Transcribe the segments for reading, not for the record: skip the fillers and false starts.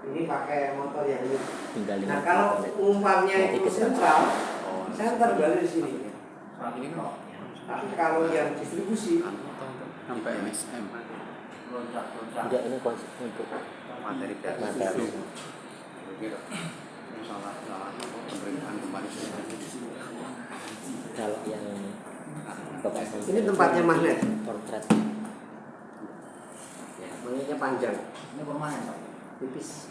Ini pakai motor yang ini. Tinggal Nah kalau umpannya itu sentral, saya terbalik di sini. Tapi kalau yang distribusi sampai MSM. enggak, ini konsep untuk Materi. Salah pemerintahan kembali. kalau yang Bapak ini tempatnya magnet. portret Ya, magnetnya panjang. Ini permanen Pak. Tipis.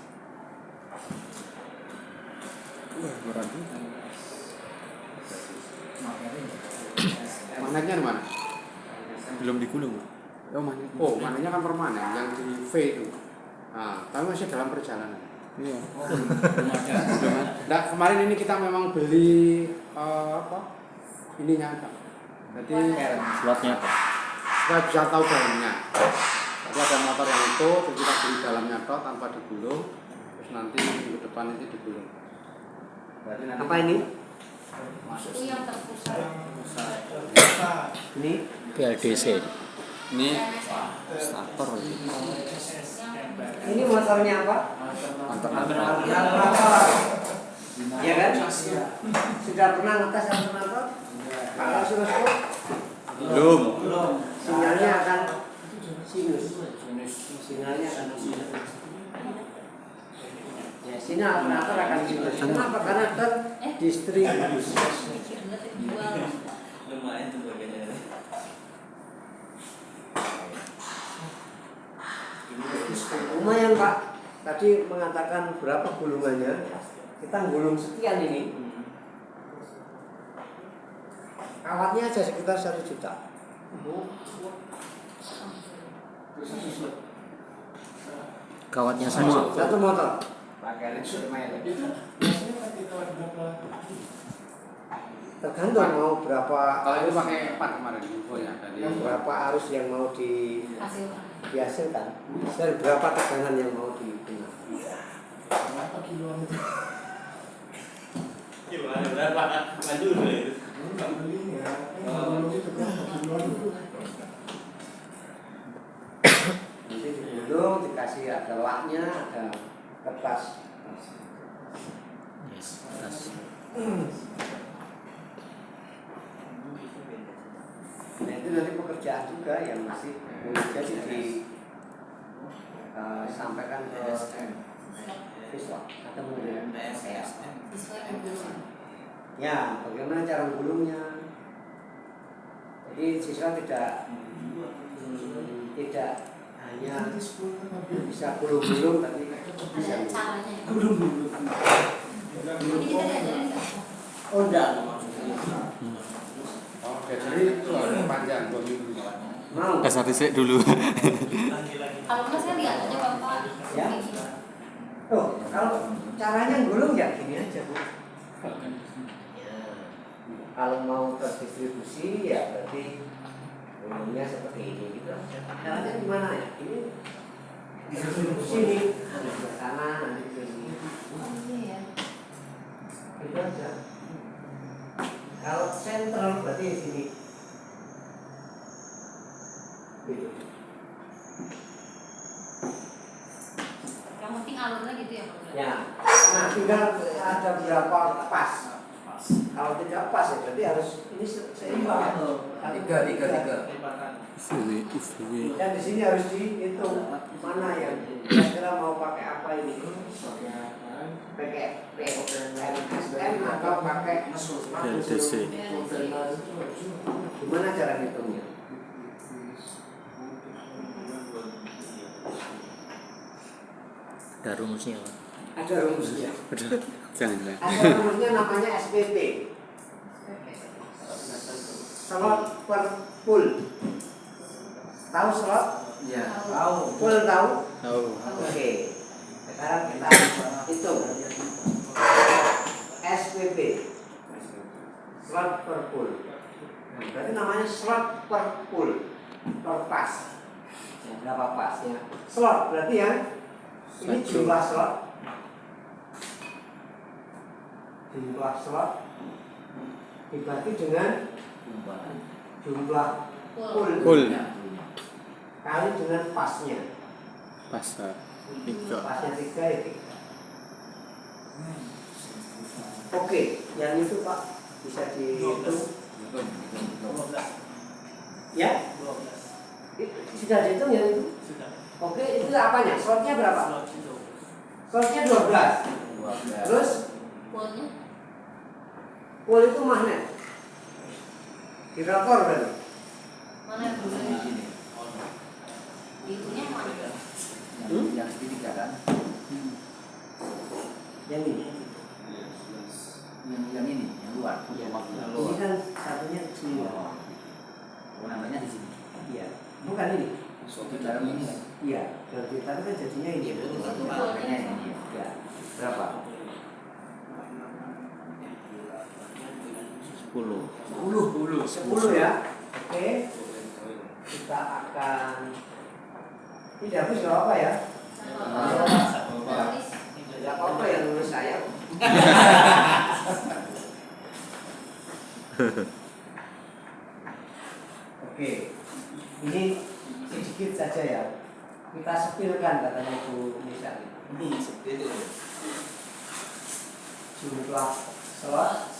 Berat. Materi. Magnetnya di mana? Belum digulung. Magnetnya kan permanen yang di V itu. Nah, tapi masih dalam perjalanan. Iya. Belum ada. Nah, kemarin ini kita memang beli ininya. Jadi slotnya apa? supaya bisa tahu dalamnya. Jadi ada motor yang itu, terus kita beli dalamnya toh tanpa digulung, terus nanti minggu depan itu digulung. Berarti nanti Apa ini? Itu yang terpusat. Ini PLDC ini starter ini motornya apa? alternatif. Ya kan? Sudah pernah ngetes alternator? Pakai oscilloscope? Belum. Sinyalnya akan sinus. Sinyalnya akan sinus. Ya, sinyal alternator akan sinus. Kenapa? Karena terdistribusi. Lumayan tuh bagiannya. Lumayan Pak. Tadi mengatakan berapa gulungannya. Kita gulung sekian ini. Kawatnya aja sekitar 1 juta. kawatnya semua. Satu motor. Pakai listrik lumayan. Tergantung mau berapa Kalau itu arus, pakai 4 kemarin infonya tadi. berapa arus yang mau Hasil. dihasilkan dan berapa tegangan yang mau digunakan. Gimana berapa? Maju dulu itu. Nanti digulung, dikasih ada laknya, ada kertas. Yes, tas. Nah itu nanti pekerjaan juga yang masih jadi sampaikan ke siswa atau mungkin saya. Ya, bagaimana cara gulungnya? Jadi siswa tidak hanya bisa gulung-gulung, tapi bisa Ada caranya. gulung-gulung. Ini kita diajarin nggak? Oh enggak, Oke, jadi itu panjang 2 minggu. mau. Tes satu dulu. Kalau nggak saya lihat aja Bapak. Ya. Oh, kalau caranya gulung ya gini aja Bu. Ya. Kalau mau terdistribusi ya berarti gulungnya seperti ini gitu aja. Caranya gimana ya? Ini distribusi nih, nanti ke sana, nanti ke sini. Oh iya ya. Gitu aja. Kalau sentral berarti di sini. Gitu. Yang penting alurnya gitu ya Pak. Ya. Nah, tinggal ada berapa pas. Kalau tidak pas ya berarti harus ini seimbang. Tiga. Dan di sini harus dihitung mana yang kira-kira mau pakai apa ini. Pakai PSM atau pakai PLDC. Gimana cara hitungnya? Ada rumusnya, Pak. Ada rumusnya. Jangan. Ada rumusnya namanya SPP. Slot per pool. Tahu slot? Iya. Pool tahu? Tahu. Oke. Sekarang kita hitung. SPP. Slot per pool. Berarti namanya slot per pool. Per pas. Ya, berapa pasnya? Slot berarti ya. Ini jumlah slot. Jumlah slot dibagi dengan jumlah pool Pool. kali dengan pasnya. Pas. Tiga. Pasnya 3 ya 3. Oke, yang itu Pak bisa dihitung. Ya? Sudah dihitung yang itu? Oke, itu apanya? Slotnya berapa? Slotnya 12. Terus Pole-nya pol itu magnet. Vibrator berarti. mana yang pole-nya? Itunya mana? Yang segitiga kan? Yang ini. Yang ini, yang luar. Iya. Yang Ini luar. kan satunya sini. Oh, namanya di sini. Iya. Bukan ini. Di dalam ini kan? Iya. Kalau kita kan jadinya ini. Makanya ini. Ya. Berapa? 10. 10 ya. Oke. Kita akan tidak habis gak apa ya? Tulis. Gak apa-apa yang lulus saya. Oke. Ini sedikit saja ya. Kita sepilkan katanya Bu Nisa. Jumlah slot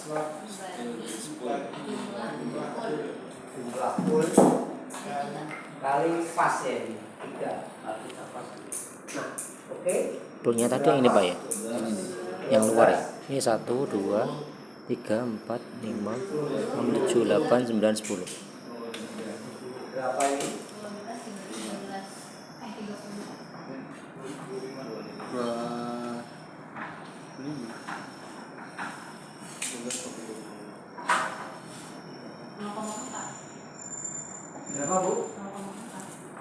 jumlah pul kali fase ini 3 kalau kita pas. Nah, oke. Pulnya tadi yang ini Pak ya? Yang luar ya? Ini 1, 2, 3, 4, 5, 6, 7, 8, 9, 10. Berapa ini? 0,4. Berapa Bu?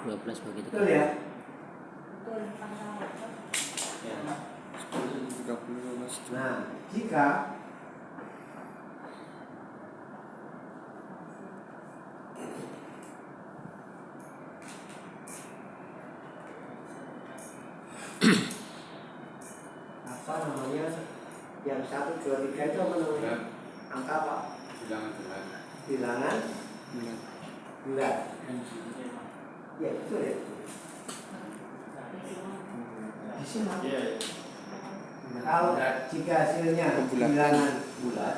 12 begitu. Betul ya? Betul, sama-sama. Nah, jika apa namanya yang 1, 2, 3 itu apa namanya? Angka apa? Bilangan bulat. Ya betul ya. Di sini. Kalau jika hasilnya bilangan bulat,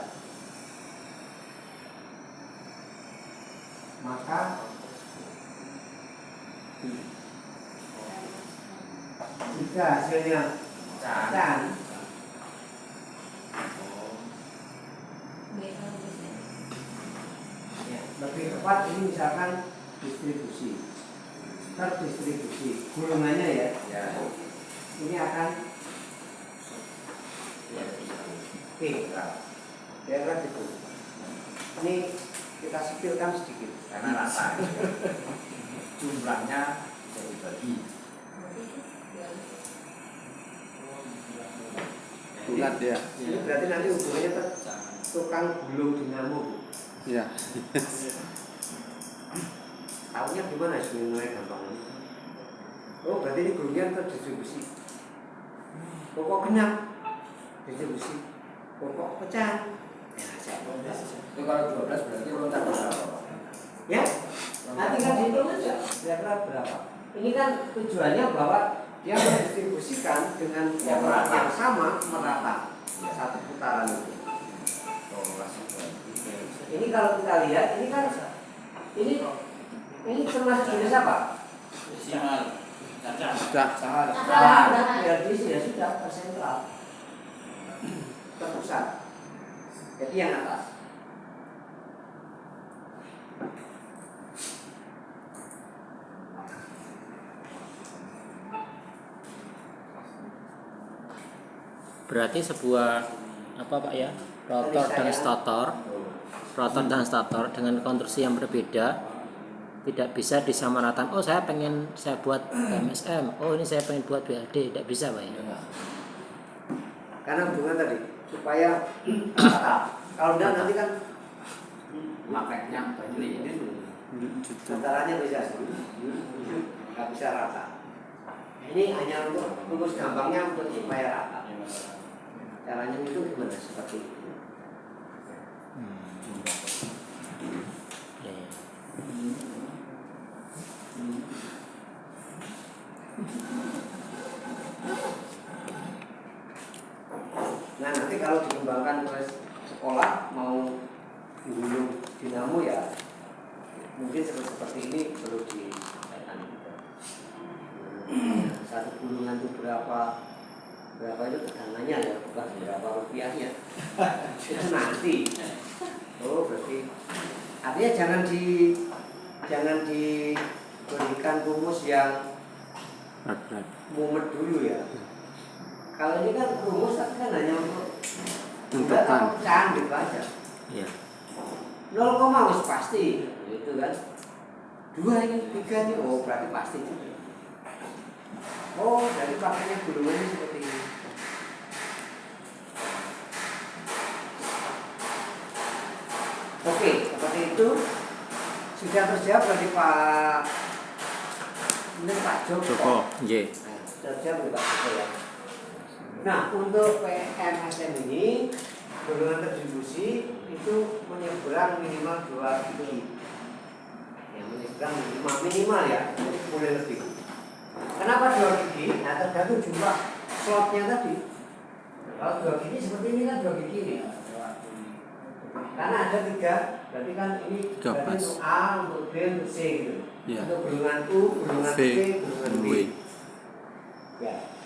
maka jika hasilnya dan ya, lebih tepat ini misalkan distribusi, terdistribusi gulungannya ya, ini akan Oke, daerah itu. Ini kita sipilkan sedikit Karena rata. Jumlahnya bisa dibagi. Bulat ya. Ini berarti nanti hubungannya tukang gulung dinamo. Ya. Tahunya gimana sebenarnya gampang ini? Oh, berarti ini gulungnya terdistribusi. Pokok genap distribusi. Pokok pecah. Itu kalau 12 berarti loncat berapa? Ya, nanti kan dihitung aja kira-kira berapa. Ini kan tujuannya bahwa dia mendistribusikan dengan yang sama merata satu putaran itu. Ini kalau kita lihat, ini kan ini termasuk jenis apa? Simal. Sudah. Berarti ya sudah tersentral, terpusat. Jadi yang atas. Berarti sebuah apa Pak ya? Rotor dan stator dengan konstruksi yang berbeda tidak bisa disamaratakan. Oh, saya buat MSM. Oh, ini saya pengen buat BLD. Tidak bisa Pak ya? Karena hubungan tadi supaya rata. Kalau enggak nanti kan Makanya banyak ini. antaranya bisa nggak bisa rata. Ini hanya untuk rumus gampangnya untuk supaya rata. Caranya itu gimana seperti itu? Ya, ya. Nah nanti kalau dikembangkan ke sekolah mau gulung dinamo ya mungkin seperti ini perlu dikatakan. Satu gulungan itu berapa itu tegangannya ya, bukan berapa rupiahnya. Itu nanti. Oh berarti artinya jangan diberikan rumus yang mumet dulu ya. Kalau ini kan rumus tapi kan hanya untuk pecahan gitu aja. Iya. 0, wis pasti gitu kan. 2 ini 3 ini oh berarti pasti juga. Oh jadi pakainya gulungannya seperti ini. Oke, seperti itu sudah terjawab dari Pak Joko. Nggih. Nah, terjawab dari Pak Joko ya. Nah, untuk PMSM ini golongan terdistribusi itu menyeberang minimal 2 gigi. Yang menyeberang minimal ya, boleh lebih. Kenapa 2 gigi? Nah, tergantung jumlah slotnya tadi. Kalau 2 gigi seperti ini kan 2 gigi nih. Karena ada 3, berarti kan ini berarti untuk A, untuk B, untuk C gitu. Ya. Untuk golongan U, golongan V, B, golongan W. Ya.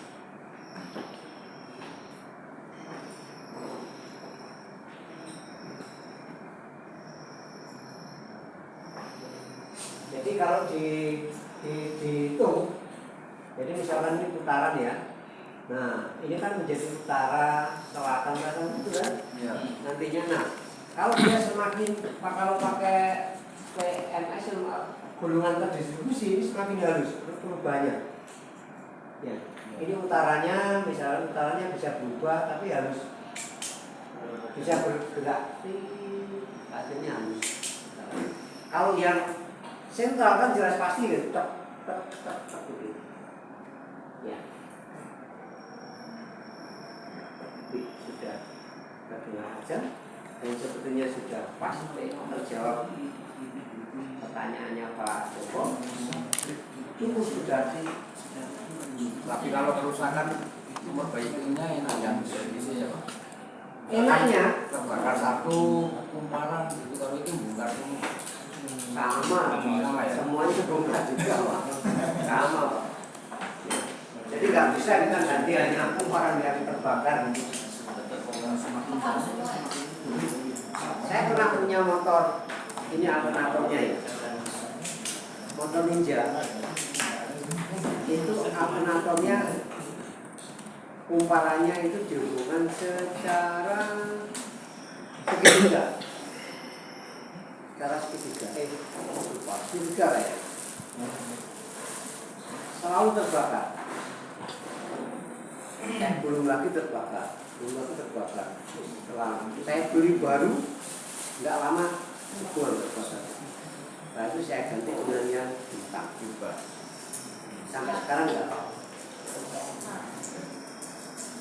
Jadi kalau dihitung, jadi misalkan ini putaran ya. Nah, ini kan menjadi utara, selatan, itu kan. Iya. Nantinya, nah, kalau dia semakin kalau pakai PMS golongan terdistribusi ini semakin halus perubahannya. Ya, ini utaranya, misalnya utaranya bisa berubah, tapi halus, bisa bergerak, hasilnya halus. Kalau yang sentral kan jelas pasti ya, tek gitu. Ya. Sudah terdengar aja dan sepertinya sudah pasti terjawab pertanyaannya Pak Joko. Cukup sudah sih. Tapi kalau kerusakan perbaikinya enak yang bisa ya Pak. Enaknya Terbakar satu kumparan gitu, kalau itu bongkar semua. sama ya. Semuanya bongkar juga Pak. Sama Pak. Jadi nggak bisa kita ganti hanya kumparan yang terbakar. Saya pernah punya motor, ini alternatornya ya, motor Ninja. Itu alternatornya kumparannya itu dihubungkan secara segitiga, segitiga ya, selalu terbakar. Belum lagi terbakar. Setelah saya beli baru, nggak lama buang terbakar. Nah itu saya ganti dengan yang hitam juga. Sampai sekarang nggak tahu.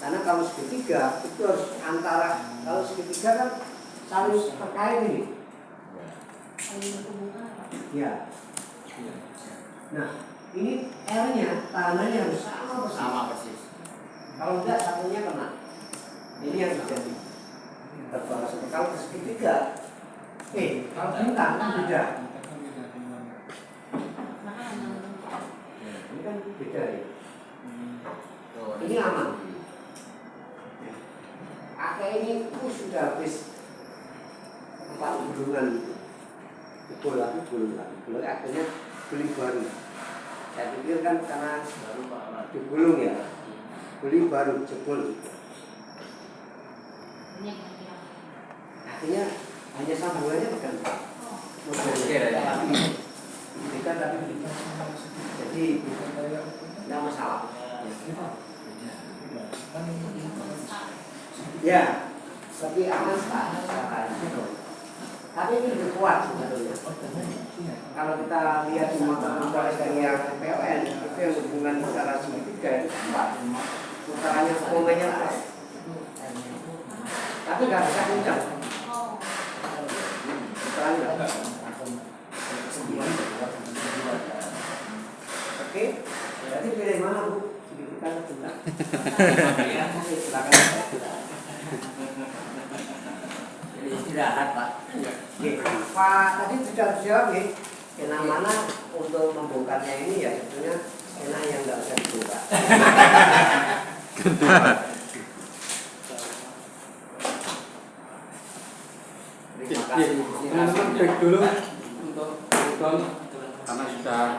Karena kalau segitiga itu harus antara, kalau segitiga kan saling terkait ini. Ya. Nah ini R-nya tangannya harus sama persis. Kalau enggak satunya kena. Ini yang terjadi. Kalau segitiga, kalau bintang kan beda. Ini kan beda ya. Ini aman. Pakai ini sudah habis 4 gulungan itu. Jebol lagi. Akhirnya beli baru. Saya pikir kan karena digulung ya. Beli baru jebol juga. Akhirnya hanya sambungannya bukan bukan tapi jadi tidak masalah. Ya, tapi aman tapi ini lebih kuat sebetulnya. Kalau kita lihat di motor dari yang PLN itu yang hubungan secara segitiga itu kuat. Utaranya volumenya kuat. Tapi nggak bisa kencang. Utaranya nggak. Oke, berarti pilih mana Bu? Signifikan atau enggak? Silakan. Pak. Oke, Pak tadi sudah dijawab nih. Yang mana untuk membongkarnya ini ya sebetulnya enak yang nggak usah dibongkar. Teman-teman break dulu untuk karena sudah